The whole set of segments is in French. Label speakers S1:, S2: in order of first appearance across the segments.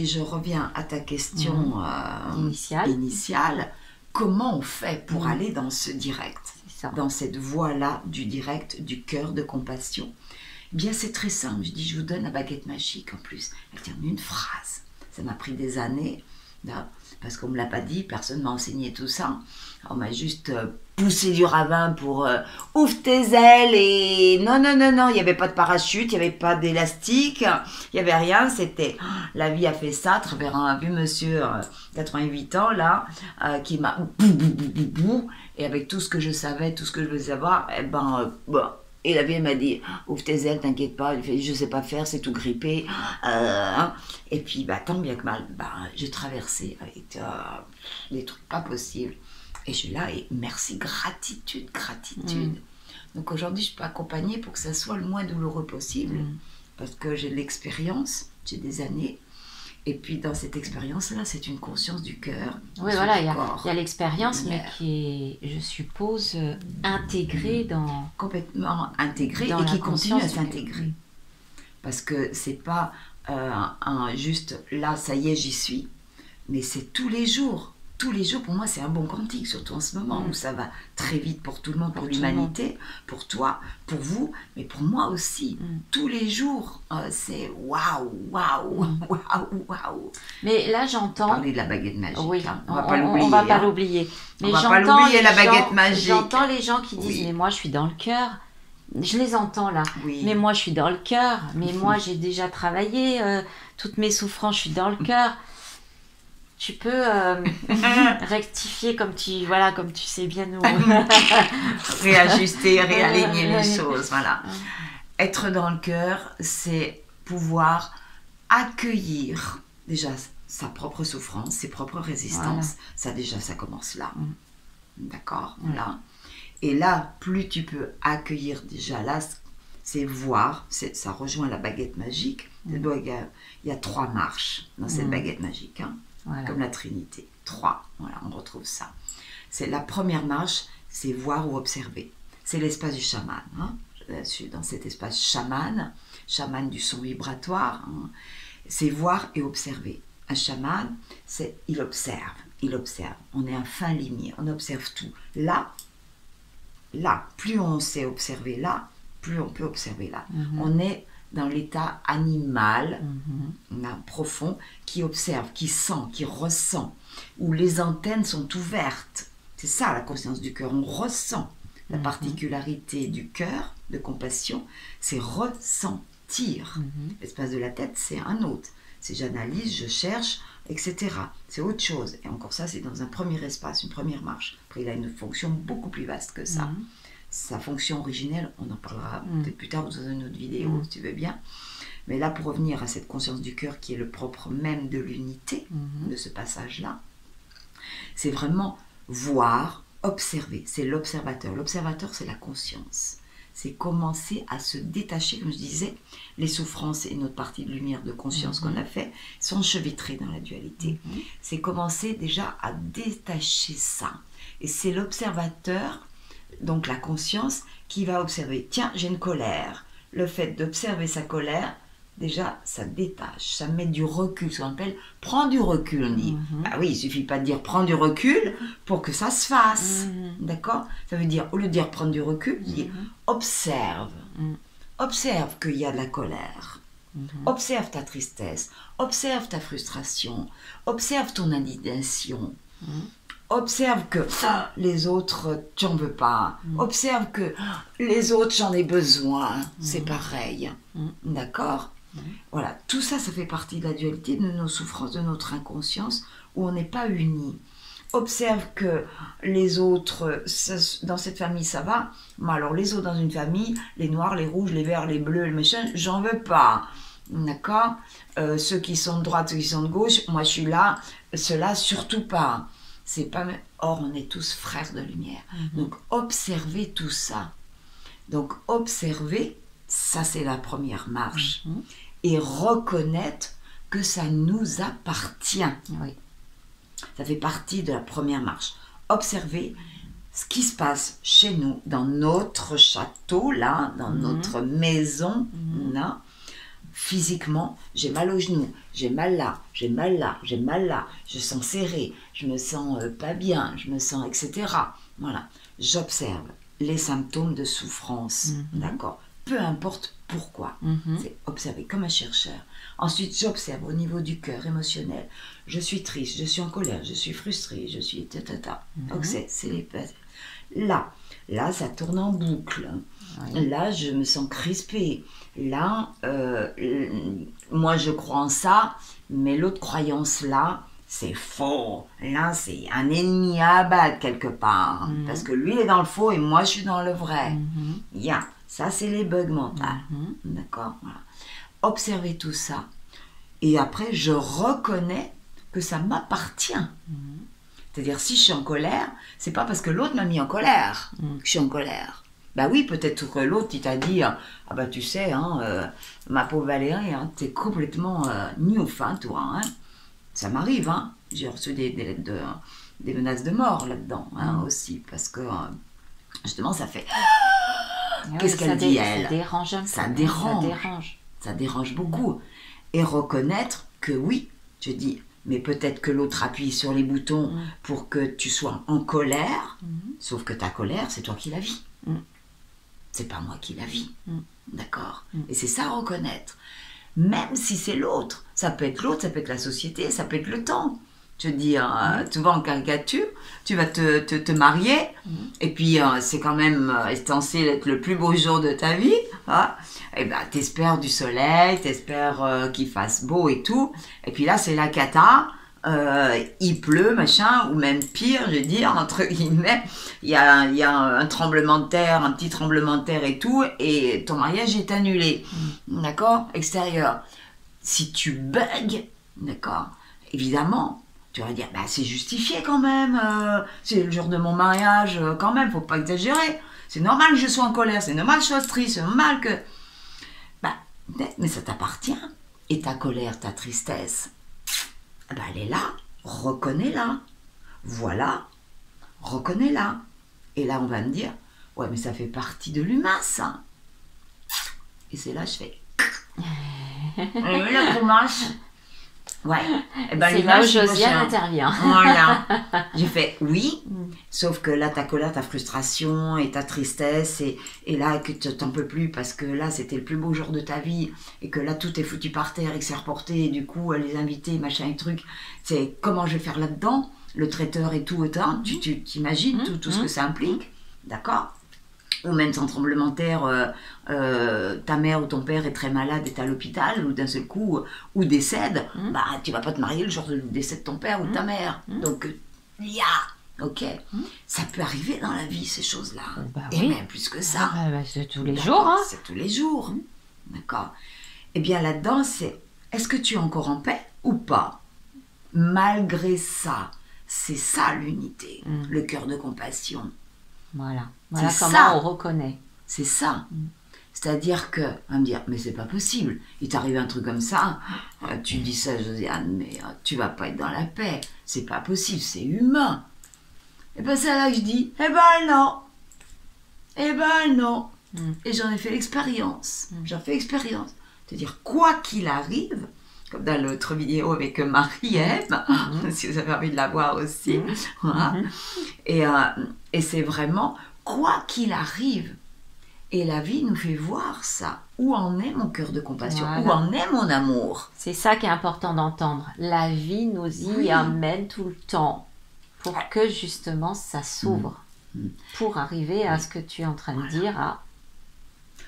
S1: je reviens à ta question
S2: initiale.
S1: Comment on fait pour aller dans ce direct,
S2: Ça.
S1: dans cette voie-là du direct, du cœur de compassion? Eh bien, c'est très simple. Je dis, je vous donne la baguette magique en plus. Elle tient une phrase. Ça m'a pris des années, là, parce qu'on ne me l'a pas dit, personne ne m'a enseigné tout ça. On m'a juste poussé du ravin pour ouvre tes ailes et non, non, non, non, il n'y avait pas de parachute, il n'y avait pas d'élastique, il n'y avait rien. C'était la vie a fait ça à travers un vieux monsieur, 88 ans, là, qui m'a et avec tout ce que je savais, tout ce que je voulais savoir, eh ben, bon. Et la vie m'a dit, ouvre tes ailes, t'inquiète pas. Il fait, je sais pas faire, c'est tout grippé. Et puis, bah, tant bien que mal, bah, j'ai traversé avec des trucs pas possibles. Et je suis là et merci, gratitude, gratitude. Donc aujourd'hui, je peux accompagner pour que ça soit le moins douloureux possible. Parce que j'ai de l'expérience, j'ai des années. Et puis dans cette expérience-là, c'est une conscience du cœur.
S2: Oui, voilà, il y a l'expérience, mais qui est, je suppose, intégrée dans...
S1: Complètement intégrée et qui continue à s'intégrer. Parce que c'est pas juste là, ça y est, j'y suis. Mais c'est tous les jours. Tous les jours, pour moi, c'est un bon cantique, surtout en ce moment où ça va très vite pour tout le monde, pour l'humanité, pour toi, pour vous, mais pour moi aussi. Tous les jours, c'est waouh, waouh, waouh, waouh.
S2: Mais là, j'entends...
S1: Parler de la baguette magique,
S2: oui,
S1: hein.
S2: on va pas l'oublier.
S1: Mais on va pas l'oublier, la baguette magique.
S2: J'entends les gens qui disent, mais moi, je suis dans le cœur. Je les entends là.
S1: Oui.
S2: Mais moi, je suis dans le cœur. Mais moi, j'ai déjà travaillé. Toutes mes souffrances, je suis dans le cœur. Tu peux rectifier comme tu sais bien nous.
S1: Réajuster, réaligner les choses, voilà. Être dans le cœur, c'est pouvoir accueillir déjà sa propre souffrance, ses propres résistances. Voilà. Ça commence là. D'accord, là. Et là, plus tu peux accueillir déjà là, c'est voir, ça rejoint la baguette magique. Il y a 3 marches dans cette baguette magique, hein. Voilà. Comme la Trinité. 3, voilà, on retrouve ça. C'est la première marche, c'est voir ou observer. C'est l'espace du chaman. Hein. Je suis dans cet espace chaman du son vibratoire. Hein. C'est voir et observer. Un chaman, il observe. On est un fin limier, on observe tout. Là, plus on sait observer là, plus on peut observer là. On est dans l'état animal, profond, qui observe, qui sent, qui ressent, où les antennes sont ouvertes. C'est ça la conscience du cœur, on ressent. La particularité du cœur, de compassion, c'est ressentir. L'espace de la tête, c'est un autre. C'est j'analyse, je cherche, etc. C'est autre chose. Et encore ça, c'est dans un premier espace, une première marche. Après, il a une fonction beaucoup plus vaste que ça. Sa fonction originelle, on en parlera peut-être plus tard dans une autre vidéo, si tu veux bien. Mais là, pour revenir à cette conscience du cœur qui est le propre même de l'unité, de ce passage-là, c'est vraiment voir, observer. C'est l'observateur. L'observateur, c'est la conscience. C'est commencer à se détacher, comme je disais, les souffrances et notre partie de lumière de conscience qu'on a fait sont enchevêtrées dans la dualité. C'est commencer déjà à détacher ça. Et c'est l'observateur, donc la conscience, qui va observer. Tiens, j'ai une colère. Le fait d'observer sa colère, déjà, ça détache, ça met du recul, ce qu'on appelle prends du recul. On dit, ah oui, il suffit pas de dire prends du recul pour que ça se fasse. D'accord? Ça veut dire, au lieu de dire prendre du recul, dire observe. Observe qu'il y a de la colère. Observe ta tristesse. Observe ta frustration. Observe ton indignation. Observe que les autres, tu n'en veux pas. Observe que les autres, j'en ai besoin. C'est pareil. D'accord? Voilà, tout ça, ça fait partie de la dualité, de nos souffrances, de notre inconscience, où on n'est pas unis. Observe que les autres, dans cette famille, ça va. Mais alors, les autres dans une famille, les noirs, les rouges, les verts, les bleus, les machins, j'en veux pas. D'accord? Ceux qui sont de droite, ceux qui sont de gauche, moi je suis là, ceux-là, surtout pas. C'est pas... Or, on est tous frères de lumière. Donc, observez tout ça. Donc, observer, ça c'est la première marche. Et reconnaître que ça nous appartient. Ça fait partie de la première marche. Observer ce qui se passe chez nous, dans notre château, là, dans notre maison, là. physiquement, j'ai mal au genou, j'ai mal là, j'ai mal là, j'ai mal là, je sens serré, je me sens pas bien, je me sens, etc. Voilà, j'observe les symptômes de souffrance, d'accord? Peu importe pourquoi, c'est observer comme un chercheur. Ensuite, j'observe au niveau du cœur émotionnel. Je suis triste, je suis en colère, je suis frustrée, je suis Donc c'est les là, ça tourne en boucle. Oui. Là, je me sens crispée. Là, moi, je crois en ça, mais l'autre croyance là, c'est faux. Là, c'est un ennemi à abattre quelque part. Parce que lui, il est dans le faux et moi, je suis dans le vrai. Ça, c'est les bugs mentaux. D'accord, voilà. Observer tout ça. Et après, je reconnais que ça m'appartient. C'est-à-dire, si je suis en colère, c'est pas parce que l'autre m'a mis en colère que je suis en colère. Bah oui, peut-être que l'autre, il t'a dit, ah bah tu sais, ma pauvre Valérie, t'es complètement newf, toi. Ça m'arrive, j'ai reçu des menaces de mort là-dedans aussi, parce que justement, ça fait... Qu'est-ce qu'elle dit, elle?
S2: Ça dérange un peu.
S1: Ça dérange beaucoup. Et reconnaître que oui, je dis... Mais peut-être que l'autre appuie sur les boutons pour que tu sois en colère, sauf que ta colère, c'est toi qui la vis. C'est pas moi qui la vis. D'accord? Et c'est ça, reconnaître. Même si c'est l'autre. Ça peut être l'autre, ça peut être la société, ça peut être le temps. Je veux dire, souvent en caricature, tu vas te marier, et puis c'est quand même censé être le plus beau jour de ta vie. Et ben, t'espères du soleil, t'espères qu'il fasse beau et tout. Et puis là, c'est la cata, il pleut, machin, ou même pire, je veux dire, entre guillemets, il y a un tremblement de terre, un petit tremblement de terre et tout, et ton mariage est annulé. D'accord? Extérieur. Si tu bugs, d'accord, évidemment, tu vas dire, bah, c'est justifié quand même, c'est le jour de mon mariage, quand même, faut pas exagérer. C'est normal que je sois en colère, c'est normal que je sois triste, c'est normal que... Bah, mais ça t'appartient. Et ta colère, ta tristesse, bah, elle est là, reconnais-la. Voilà, reconnais-la. Et là, on va me dire, ouais, mais ça fait partie de l'humain, ça. Et c'est là, je fais... Et là, commence... Ouais. Et ben,
S2: c'est là où Josiane intervient.
S1: Voilà. J'ai fait oui, sauf que là, ta colère, ta frustration et ta tristesse, et là, que tu t'en peux plus parce que là, c'était le plus beau jour de ta vie, et que là, tout est foutu par terre et que c'est reporté, et du coup, les invités, machin et truc, c'est comment je vais faire là-dedans, le traiteur et tout, tu t'imagines tout ce que ça implique, d'accord? Ou même sans tremblement de terre, ta mère ou ton père est très malade et t'es à l'hôpital, ou d'un seul coup, ou décède, bah tu vas pas te marier le jour du décès de ton père ou de ta mère. Donc, ok, ça peut arriver dans la vie, ces choses-là. Et même plus que ça.
S2: C'est tous les jours.
S1: C'est tous les jours. D'accord. Et bien là-dedans, c'est, est-ce que tu es encore en paix ou pas? Malgré ça, c'est ça l'unité, le cœur de compassion.
S2: Voilà comment on reconnaît.
S1: C'est ça. C'est-à-dire que, on va me dire, mais c'est pas possible, il t'arrive un truc comme ça, tu dis ça, Josiane, mais tu vas pas être dans la paix, c'est pas possible, c'est humain. Et ben c'est là que je dis, eh ben non. Et j'en ai fait l'expérience, c'est-à-dire, quoi qu'il arrive, comme dans l'autre vidéo avec Marie-Ève, si vous avez envie de la voir aussi, voilà. Et c'est vraiment, quoi qu'il arrive, et la vie nous fait voir ça, où en est mon cœur de compassion, où en est mon amour.
S2: C'est ça qui est important d'entendre, la vie nous y amène tout le temps, pour que justement ça s'ouvre, pour arriver à ce que tu es en train de dire,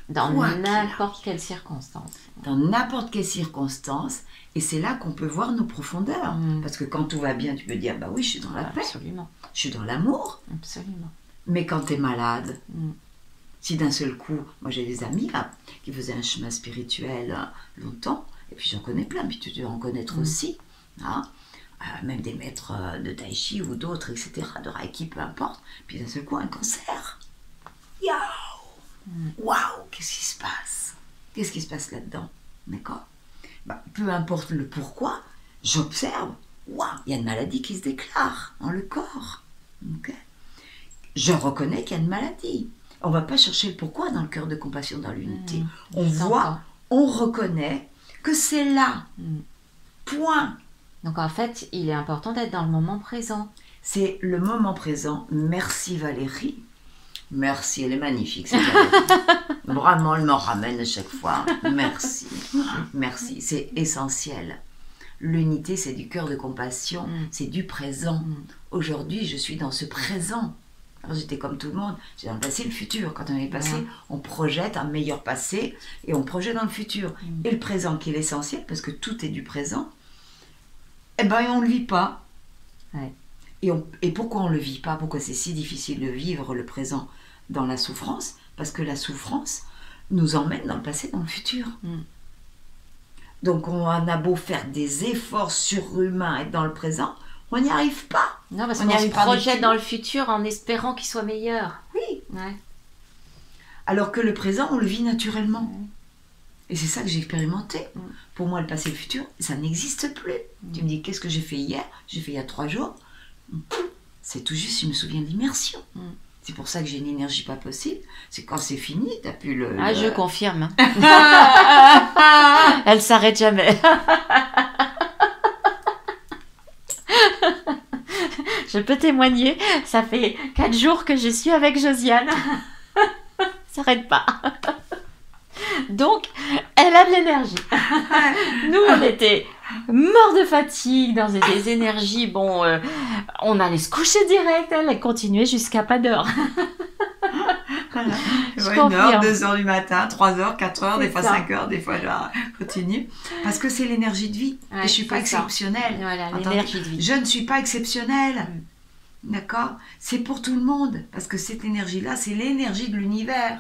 S2: dans n'importe quelle circonstance.
S1: Dans n'importe quelle circonstance, et c'est là qu'on peut voir nos profondeurs. Parce que quand tout va bien, tu peux dire, bah oui, je suis dans la paix.
S2: Absolument.
S1: Je suis dans l'amour.
S2: Absolument.
S1: Mais quand tu es malade, si d'un seul coup, moi j'ai des amis là, qui faisaient un chemin spirituel longtemps, et puis j'en connais plein, puis tu dois en connaître aussi, même des maîtres de tai chi ou d'autres, etc., de reiki, peu importe, puis d'un seul coup, un cancer. Waouh, qu'est-ce qui se passe? Qu'est-ce qui se passe là-dedans? D'accord? Bah, peu importe le pourquoi, j'observe, waouh, il y a une maladie qui se déclare dans le corps. Okay? Je reconnais qu'il y a une maladie. On ne va pas chercher le pourquoi dans le cœur de compassion, dans l'unité. On voit, on reconnaît, que c'est là. Point.
S2: Donc en fait, il est important d'être dans le moment présent.
S1: C'est le moment présent. Merci Valérie. Merci, elle est magnifique. Cette Vraiment, elle m'en ramène à chaque fois. Merci. Merci, c'est essentiel. L'unité, c'est du cœur de compassion, c'est du présent. Aujourd'hui, je suis dans ce présent. Alors, j'étais comme tout le monde, j'ai dans le passé et le futur. Quand on est passé, on projette un meilleur passé et on projette dans le futur. Et le présent qui est l'essentiel, parce que tout est du présent, eh ben, on ne le vit pas.
S2: Ouais.
S1: Et pourquoi on ne le vit pas? Pourquoi c'est si difficile de vivre le présent dans la souffrance? Parce que la souffrance nous emmène dans le passé, dans le futur. Donc on a beau faire des efforts surhumains, être dans le présent, on n'y arrive pas.
S2: Non, parce qu'on se projette dans le futur en espérant qu'il soit meilleur.
S1: Oui.
S2: Ouais.
S1: Alors que le présent, on le vit naturellement. Et c'est ça que j'ai expérimenté. Pour moi, le passé et le futur, ça n'existe plus. Tu me dis, qu'est-ce que j'ai fait hier? J'ai fait il y a 3 jours. C'est tout juste, je me souviens de l'immersion. C'est pour ça que j'ai une énergie pas possible. C'est quand c'est fini, t'as plus le...
S2: Ah, je confirme. Elle s'arrête jamais. Je peux témoigner, ça fait 4 jours que je suis avec Josiane. Ça s'arrête pas. Donc, elle a de l'énergie. Nous, on était morts de fatigue, dans des énergies. Bon, on allait se coucher direct. Elle continuait jusqu'à pas d'heure.
S1: Voilà.
S2: Je
S1: 1 heure, 2 heures du matin, 3 heures, 4 heures, des fois 5 heures, des fois je continue. Parce que c'est l'énergie de vie. Et je ne suis pas exceptionnelle.
S2: Voilà, l'énergie de vie.
S1: Je ne suis pas exceptionnelle. D'accord? C'est pour tout le monde. Parce que cette énergie-là, c'est l'énergie de l'univers.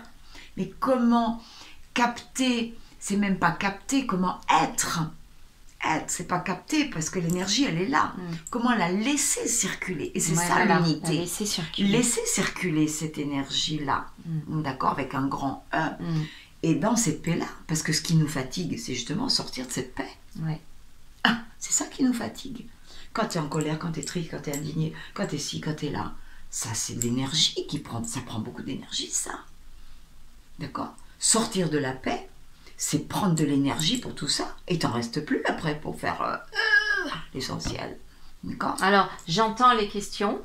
S1: Mais comment capter? C'est même pas capter, comment être? Être, c'est pas capter parce que l'énergie, elle est là. Comment la laisser circuler? Et c'est ça l'unité.
S2: Laisser circuler.
S1: Laisser circuler cette énergie-là. D'accord? Avec un grand E. Et dans cette paix-là, parce que ce qui nous fatigue, c'est justement sortir de cette paix.
S2: Ouais.
S1: Ah, c'est ça qui nous fatigue. Quand tu es en colère, quand tu es triste, quand tu es indigné, quand tu es ci, quand tu es là, ça c'est de l'énergie qui prend, ça prend beaucoup d'énergie, ça. D'accord? Sortir de la paix, c'est prendre de l'énergie pour tout ça. Et t'en restes plus après pour faire l'essentiel. D'accord?
S2: Alors, j'entends les questions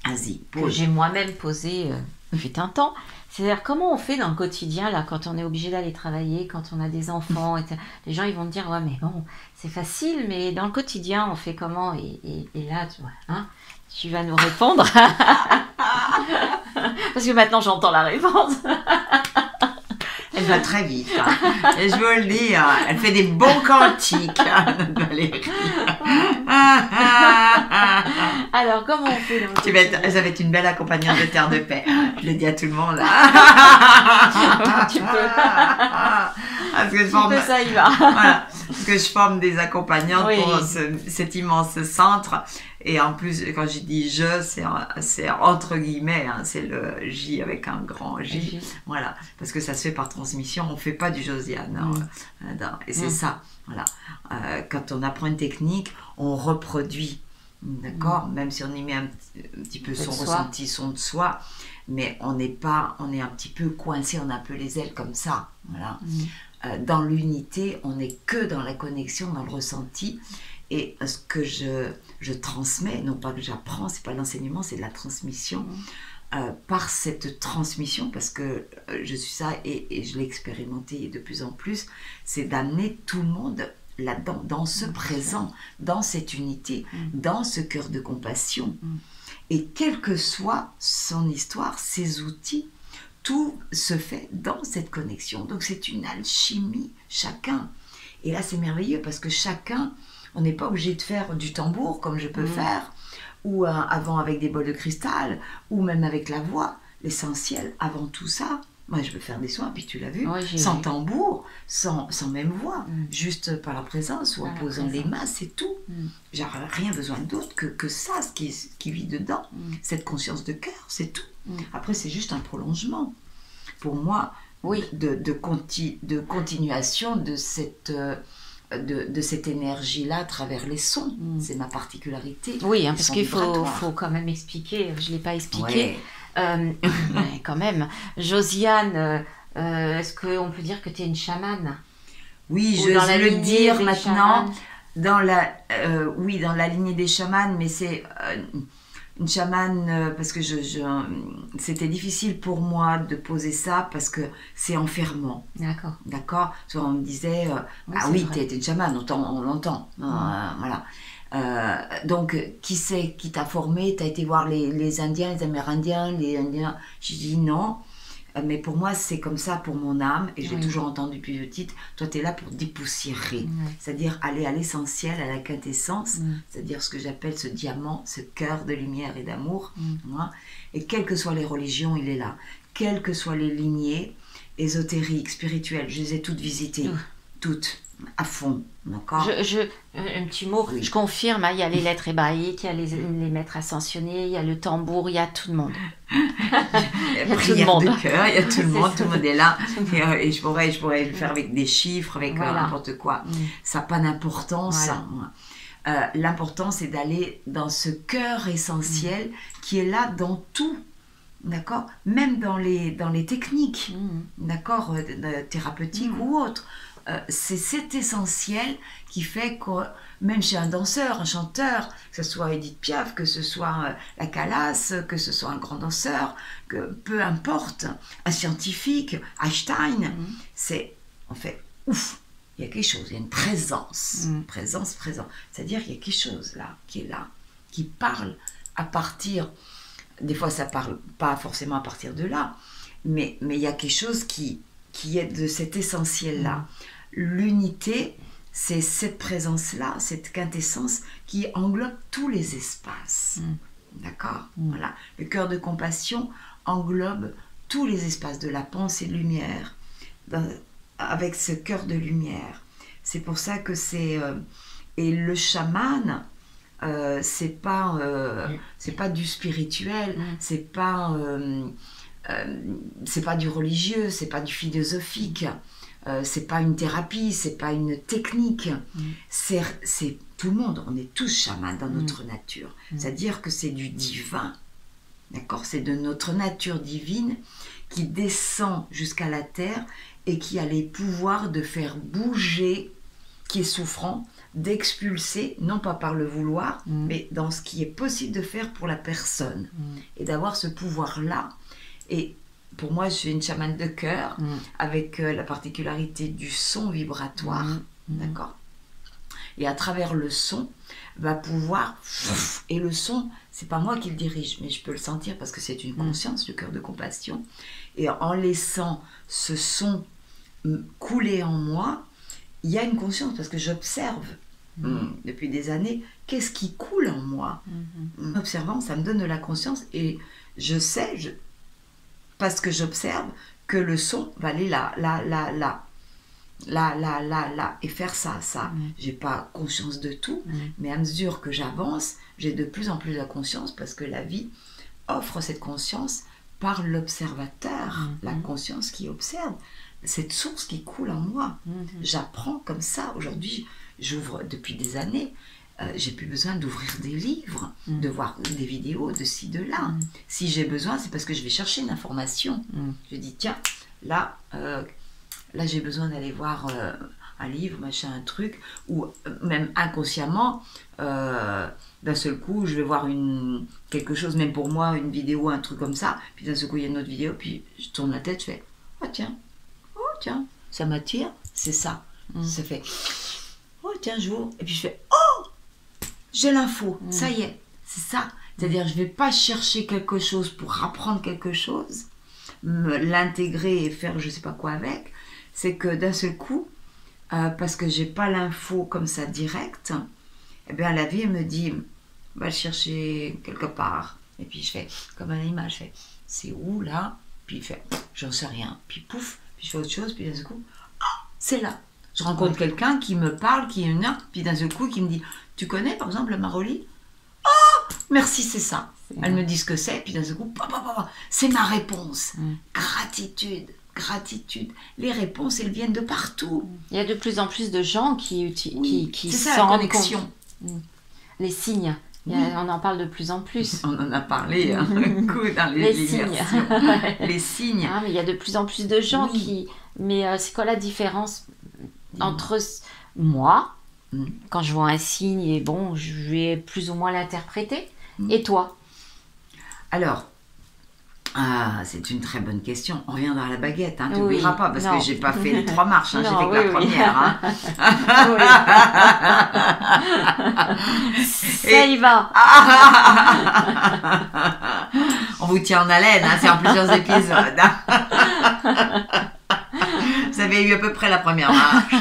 S1: Vas-y,
S2: que j'ai moi-même posées fut un temps. C'est-à-dire, comment on fait dans le quotidien, là, quand on est obligé d'aller travailler, quand on a des enfants, les gens, ils vont te dire, ouais, mais bon, c'est facile, mais dans le quotidien, on fait comment? Et là, tu vas nous répondre. Parce que maintenant, j'entends la réponse.
S1: Elle va très vite. Et je veux le dire, elle fait des bons cantiques, Valérie.
S2: Alors, comment on fait dans le quotidien?
S1: Ça va être une belle accompagnante de Terre de Paix. Je le dis à tout le monde.
S2: Tu peux.
S1: Parce que
S2: ça y va.
S1: Voilà. Parce que je forme des accompagnantes pour cet immense centre. Et en plus, quand je dis je, c'est entre guillemets, c'est le J avec un grand J. Voilà. Parce que ça se fait par transmission. On ne fait pas du Josiane. Et c'est ça. Voilà. Quand on apprend une technique, on reproduit. D'accord? Même si on y met un petit peu son ressenti, son de soi. Mais on est un petit peu coincé, on a un peu les ailes comme ça. Voilà. Dans l'unité, on n'est que dans la connexion, dans le ressenti. Et ce que je transmets, non pas que j'apprends, c'est pas l'enseignement, c'est de la transmission. Par cette transmission, parce que je suis ça et je l'ai expérimenté de plus en plus, c'est d'amener tout le monde là-dedans, dans ce présent, dans cette unité, dans ce cœur de compassion. Et quelle que soit son histoire, ses outils, tout se fait dans cette connexion. Donc c'est une alchimie, chacun. Et là c'est merveilleux parce que chacun, on n'est pas obligé de faire du tambour comme je peux faire, ou avant avec des bols de cristal, ou même avec la voix. L'essentiel, avant tout ça, moi je peux faire des soins, puis tu l'as vu, sans tambour, sans même voix, juste par la présence ou en posant les mains, c'est tout. J'ai rien besoin d'autre que ça, ce qui vit dedans, cette conscience de cœur, c'est tout. Après c'est juste un prolongement. Pour moi, de continuation de cette énergie-là à travers les sons. C'est ma particularité.
S2: Oui, parce qu'il faut quand même expliquer, je ne l'ai pas expliqué. Quand même, Josiane, est-ce qu'on peut dire que tu es une chamane?
S1: Oui,
S2: Ou
S1: je
S2: dans
S1: veux
S2: la
S1: le
S2: lignée
S1: dire
S2: des
S1: maintenant.
S2: chamans.
S1: Oui, dans la lignée des chamans, mais c'est une chamane parce que c'était difficile pour moi de poser ça parce que c'est enfermant.
S2: D'accord.
S1: D'accord. Souvent on me disait
S2: Oui,
S1: ah
S2: c'est
S1: oui,
S2: vrai.
S1: t'es une chamane, on l'entend. Voilà. Donc, qui c'est qui t'a formé? T'as été voir les Indiens, les Amérindiens, les Indiens? Je dis non. Mais pour moi, c'est comme ça pour mon âme, et j'ai
S2: Oui.
S1: toujours entendu depuis petite, toi, tu es là pour dépoussiérer,
S2: Oui.
S1: c'est-à-dire aller à l'essentiel, à la quintessence,
S2: Mm.
S1: c'est-à-dire ce que j'appelle ce diamant, ce cœur de lumière et d'amour.
S2: Mm.
S1: Hein. Et quelles que soient les religions, il est là. Quelles que soient les lignées ésotériques, spirituelles, je les ai toutes visitées, toutes, à fond, d'accord?
S2: Un petit mot,
S1: Oui.
S2: je confirme, hein, il y a les lettres hébraïques, il y a les maîtres ascensionnés, il y a le tambour, il y a tout le monde.
S1: Il y a
S2: tout le
S1: prière
S2: monde.
S1: de cœur, il y a tout le
S2: C'est
S1: monde
S2: ça.
S1: est là. Et je pourrais le faire avec des chiffres, avec
S2: Voilà.
S1: n'importe quoi.
S2: Mm.
S1: Ça n'a pas d'importance.
S2: Voilà.
S1: L'important, c'est d'aller dans ce cœur essentiel qui est là dans tout. D'accord? Même dans les techniques, d'accord, thérapeutiques ou autres. C'est cet essentiel qui fait que même chez un danseur, un chanteur, que ce soit Edith Piaf, que ce soit la Calas, que ce soit un grand danseur, que peu importe, un scientifique, Einstein, c'est en fait ouf, il y a quelque chose, il y a une présence, présence. C'est-à-dire qu'il y a quelque chose là, qui parle à partir, des fois ça parle pas forcément à partir de là, mais il y a quelque chose qui est de cet essentiel-là. L'unité, c'est cette présence-là, cette quintessence qui englobe tous les espaces. D'accord? Voilà. Le cœur de compassion englobe tous les espaces de la pensée de lumière, avec ce cœur de lumière. C'est pour ça que c'est... et le chaman, c'est pas du spirituel, c'est pas du religieux, c'est pas du philosophique. C'est pas une thérapie, c'est pas une technique, c'est tout le monde, on est tous chamans dans notre nature, c'est-à-dire que c'est du divin, d'accord, c'est de notre nature divine qui descend jusqu'à la terre et qui a les pouvoirs de faire bouger, qui est souffrant, d'expulser, non pas par le vouloir, mais dans ce qui est possible de faire pour la personne, et d'avoir ce pouvoir-là. Et pour moi, je suis une chamane de cœur, avec la particularité du son vibratoire, d'accord? Et à travers le son, va pouvoir... Et le son, c'est pas moi qui le dirige, mais je peux le sentir parce que c'est une conscience, le cœur de compassion. Et en laissant ce son couler en moi, il y a une conscience, parce que j'observe depuis des années, qu'est-ce qui coule en moi. En observant, ça me donne de la conscience, et je sais... parce que j'observe que le son va aller là, et faire ça. J'ai pas conscience de tout, mais à mesure que j'avance, j'ai de plus en plus de conscience, parce que la vie offre cette conscience par l'observateur, la conscience qui observe, cette source qui coule en moi. J'apprends comme ça. Aujourd'hui, j'ouvre depuis des années. J'ai plus besoin d'ouvrir des livres, de voir des vidéos de ci, de là. Si j'ai besoin, c'est parce que je vais chercher une information. Je dis, tiens, là j'ai besoin d'aller voir un livre, machin, un truc, ou même inconsciemment, d'un seul coup, je vais voir quelque chose, même pour moi, une vidéo, un truc comme ça, puis d'un seul coup, il y a une autre vidéo, puis je tourne la tête, je fais, oh tiens, ça m'attire, c'est ça. Ça fait, oh tiens, j'ouvre, et puis je fais, oh, j'ai l'info, ça y est, c'est ça. C'est-à-dire, je ne vais pas chercher quelque chose pour apprendre quelque chose, l'intégrer et faire je ne sais pas quoi avec. C'est que d'un seul coup, parce que je n'ai pas l'info comme ça directe, eh bien, la vie elle me dit, va le chercher quelque part. Et puis je fais, comme un animal, je fais, c'est où là? Puis il fait, j'en sais rien. Puis pouf, puis je fais autre chose, puis d'un seul coup, oh, c'est là. Je rencontre quelqu'un qui me parle, qui est une heure, puis d'un seul coup, qui me dit, tu connais par exemple la Maroli? Oh, merci, c'est ça. Elle me dit ce que c'est, puis d'un seul coup, c'est ma réponse. Gratitude. Les réponses, elles viennent de partout.
S2: Il y a de plus en plus de gens qui
S1: c'est ça,
S2: s'en
S1: la
S2: rendent
S1: connexion.
S2: compte. Les signes. On en parle de plus en plus.
S1: On en a parlé un coup dans
S2: les signes.
S1: Les signes.
S2: Ah, mais il y a de plus en plus de gens qui... Mais c'est quoi la différence? entre moi,
S1: Mm.
S2: quand je vois un signe, et bon, je vais plus ou moins l'interpréter, et toi?
S1: Alors, c'est une très bonne question. On reviendra à la baguette, hein, tu
S2: Oui,
S1: n'oublieras pas, parce
S2: non.
S1: que j'ai pas fait les 3 marches, hein, j'ai
S2: Non,
S1: fait que
S2: oui,
S1: la
S2: oui.
S1: première. Hein.
S2: Ça y va.
S1: On vous tient en haleine, hein, c'est en plusieurs épisodes. Vous avez eu à peu près la première marche.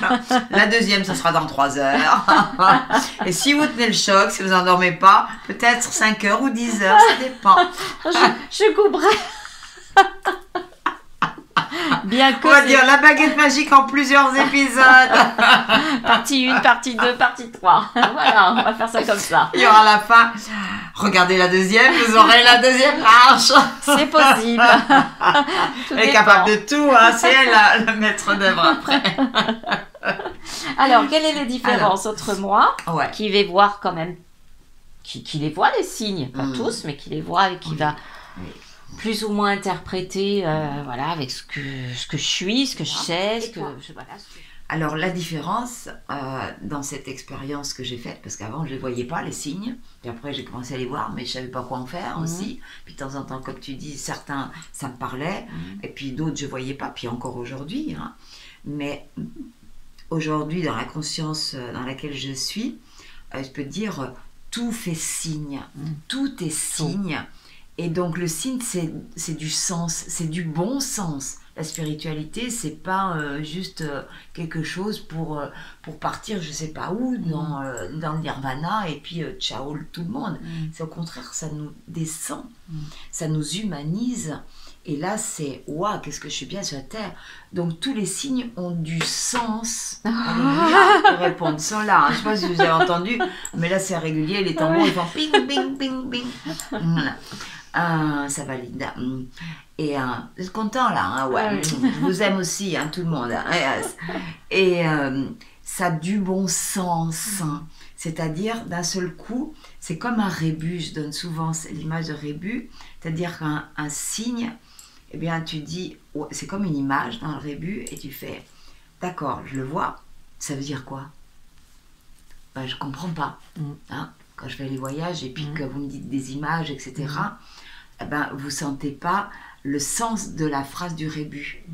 S1: La deuxième, ça sera dans 3 heures. Et si vous tenez le choc, si vous n'endormez pas, peut-être 5 heures ou 10 heures, ça dépend.
S2: Je couperai. Bien que
S1: On va
S2: c'est
S1: dire la baguette magique en plusieurs épisodes.
S2: partie 1, partie 2, partie 3. Voilà, on va faire ça comme ça.
S1: Il y aura la fin. Regardez la deuxième, vous aurez la deuxième marche.
S2: C'est possible. Tout
S1: Elle est
S2: dépend.
S1: capable de tout, hein. C'est elle le maître d'œuvre après.
S2: Alors, quelle est la différence entre moi,
S1: Ouais.
S2: qui vais voir quand même, qui les voit les signes, pas
S1: Mm.
S2: tous, mais qui les voit et qui
S1: Oui.
S2: va
S1: Oui.
S2: plus ou moins interpréter, voilà, avec ce que je suis, ce que je sais, ce que
S1: toi
S2: voilà, ce que-
S1: Alors la différence dans cette expérience que j'ai faite, parce qu'avant je ne les voyais pas les signes, puis après j'ai commencé à les voir, mais je savais pas quoi en faire aussi. Puis de temps en temps, comme tu dis, certains ça me parlait, et puis d'autres je voyais pas, puis encore aujourd'hui. Hein. Mais aujourd'hui, dans la conscience dans laquelle je suis, je peux te dire, tout fait signe, tout est signe. Et donc le signe, c'est du sens, c'est du bon sens. La spiritualité, c'est pas juste quelque chose pour partir, je sais pas où, dans le nirvana, et puis ciao tout le monde. C'est au contraire, ça nous descend, ça nous humanise. Et là, c'est waouh, qu'est-ce que je suis bien sur la terre. Donc tous les signes ont du sens. Alléluia, pour répondre ça là. Je sais pas si vous avez entendu, mais là c'est régulier, les tambours ils font ping, ping, ping, ping. Voilà. Ça va Linda. Et vous êtes content là, hein, ouais. Je vous aime aussi, hein, tout le monde. Hein. Et ça a du bon sens. Hein. C'est-à-dire, d'un seul coup, c'est comme un rébus. Je donne souvent l'image de rébus. C'est-à-dire qu'un signe, eh bien, tu dis, ouais, c'est comme une image dans le rébus, et tu fais, d'accord, je le vois. Ça veut dire quoi? Ben, je comprends pas. Hein. Quand je fais les voyages et puis que vous me dites des images, etc., eh ben, vous sentez pas le sens de la phrase du rébus.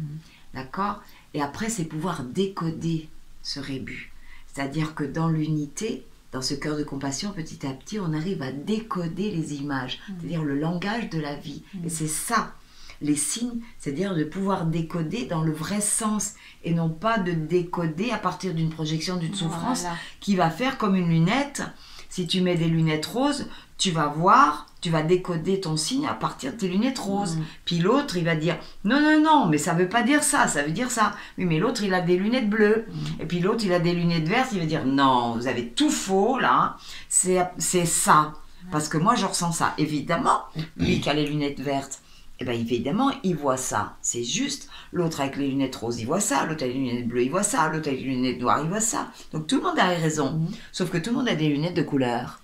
S1: D'accord? Et après, c'est pouvoir décoder ce rébus. C'est-à-dire que dans l'unité, dans ce cœur de compassion, petit à petit, on arrive à décoder les images, c'est-à-dire le langage de la vie. Et c'est ça, les signes, c'est-à-dire de pouvoir décoder dans le vrai sens et non pas de décoder à partir d'une projection, d'une souffrance qui va faire comme une lunette. Si tu mets des lunettes roses, tu vas voir, tu vas décoder ton signe à partir de tes lunettes roses. Puis l'autre, il va dire non, non, non, mais ça veut pas dire ça, ça veut dire ça. Oui, mais l'autre, il a des lunettes bleues. Et puis l'autre, il a des lunettes vertes, il va dire non, vous avez tout faux là, c'est ça. Parce que moi, je ressens ça. Évidemment, lui qui a les lunettes vertes, eh bien évidemment, il voit ça. C'est juste. L'autre avec les lunettes roses, il voit ça. L'autre avec les lunettes bleues, il voit ça. L'autre avec les lunettes noires, il voit ça. Donc tout le monde a raison. Sauf que tout le monde a des lunettes de couleur.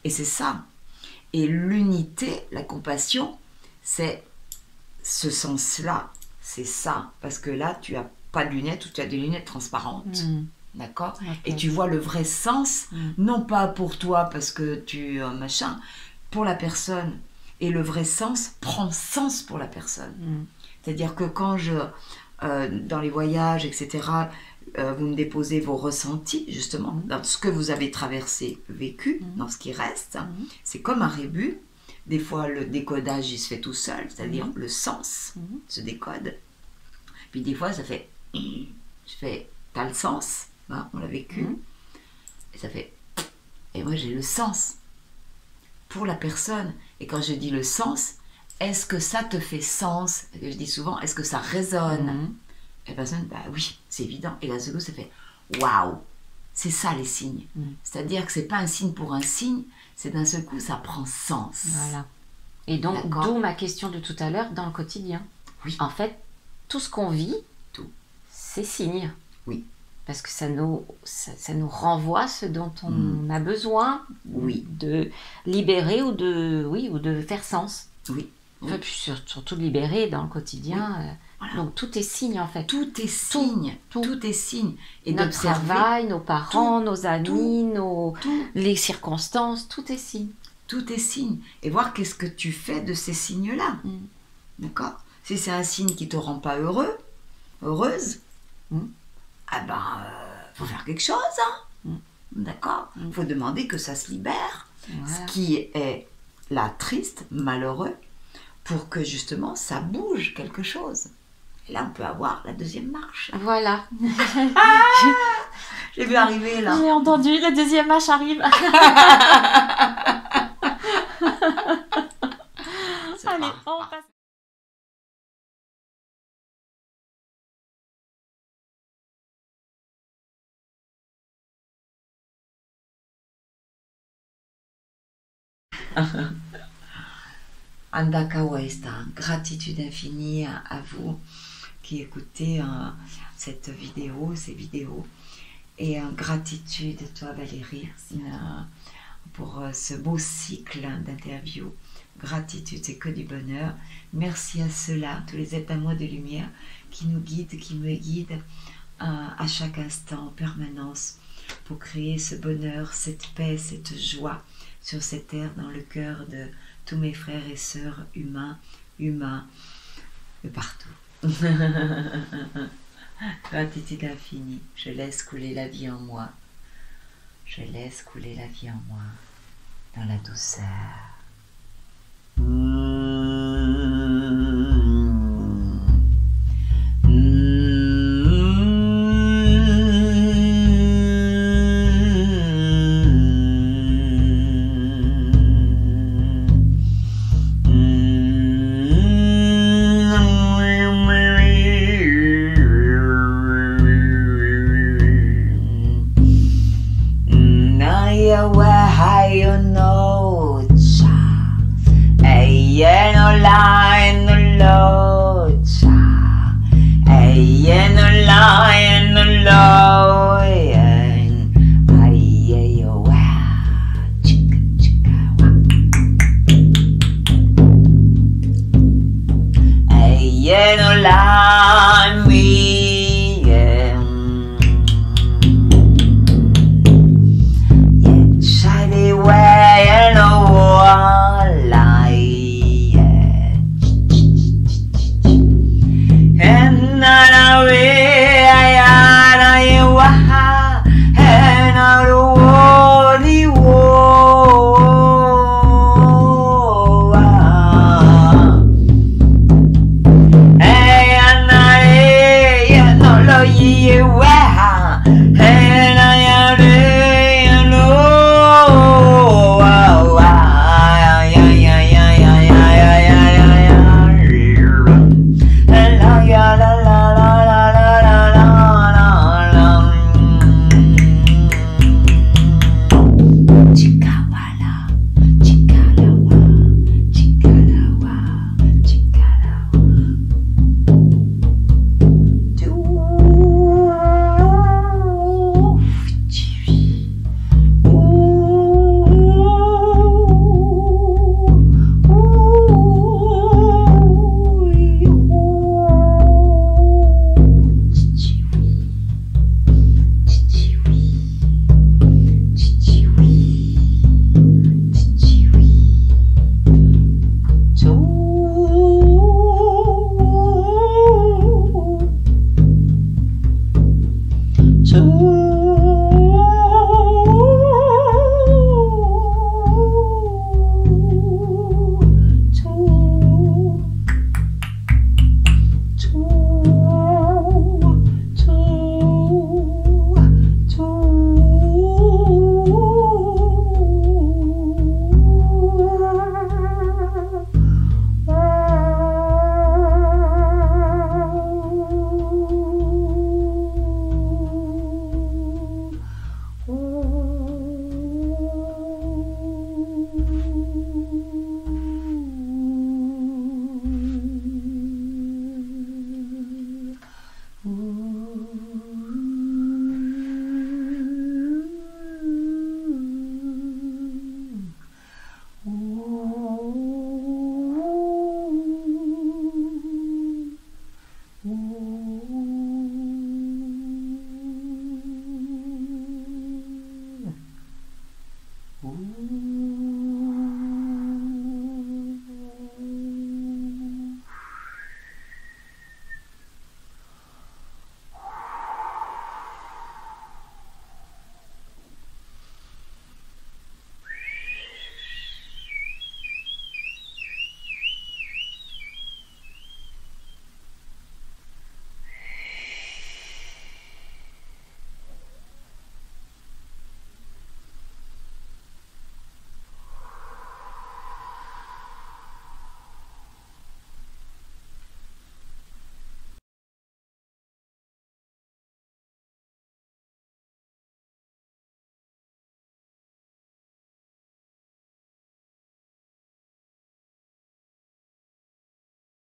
S1: Et c'est ça. Et l'unité, la compassion, c'est ce sens-là. C'est ça. Parce que là, tu n'as pas de lunettes ou tu as des lunettes transparentes. D'accord? Et tu vois le vrai sens, non pas pour toi parce que tu machin, pour la personne. Et le vrai sens prend sens pour la personne. C'est-à-dire que quand dans les voyages, etc., vous me déposez vos ressentis, justement, dans ce que vous avez traversé, vécu, dans ce qui reste, c'est comme un rébus. Des fois, le décodage, il se fait tout seul, c'est-à-dire le sens se décode. Puis des fois, ça fait... Je fais, t'as le sens, hein, on l'a vécu. Et ça fait... Et moi, j'ai le sens pour la personne. Et quand je dis le sens, est-ce que ça te fait sens? Je dis souvent, est-ce que ça résonne? Et la personne, bah oui, c'est évident. Et là, ce coup, ça fait waouh! C'est ça les signes. C'est-à-dire que c'est pas un signe pour un signe, c'est d'un seul coup, ça prend sens.
S2: Voilà. Et donc, d'où ma question de tout à l'heure, dans le quotidien.
S1: Oui.
S2: En fait, tout ce qu'on vit, c'est signe.
S1: Oui.
S2: Parce que ça nous renvoie ce dont on a besoin de libérer ou de faire sens.
S1: Oui.
S2: Enfin, puis surtout de libérer dans le quotidien
S1: Voilà.
S2: Donc tout est signe en fait.
S1: Tout est signe. Tout est signe. Et
S2: notre
S1: d'observer
S2: travail, nos parents, nos amis,
S1: tout.
S2: les circonstances, tout est signe.
S1: Tout est signe. Et voir qu'est-ce que tu fais de ces signes-là. D'accord? Si c'est un signe qui te rend pas heureux, heureuse, ah ben, faut faire quelque chose, hein. D'accord? Faut demander que ça se libère.
S2: Voilà.
S1: Ce qui est là triste, malheureux, pour que justement ça bouge quelque chose. Et là, on peut avoir la deuxième marche.
S2: Voilà.
S1: J'ai vu arriver là.
S2: J'ai entendu, la deuxième marche arrive. Allez, on passe.
S1: Andaka Waesta, gratitude infinie à vous qui écoutez cette vidéo, ces vidéos. Et gratitude à toi Valérie pour ce beau cycle d'interviews. Gratitude, c'est que du bonheur. Merci à ceux-là, tous les êtres d'amour de lumière qui nous guident, qui me guident à chaque instant, en permanence, pour créer ce bonheur, cette paix, cette joie sur cette terre, dans le cœur de tous mes frères et sœurs humains de partout. Gratitude infinie, je laisse couler la vie en moi. Je laisse couler la vie en moi, dans la douceur. Life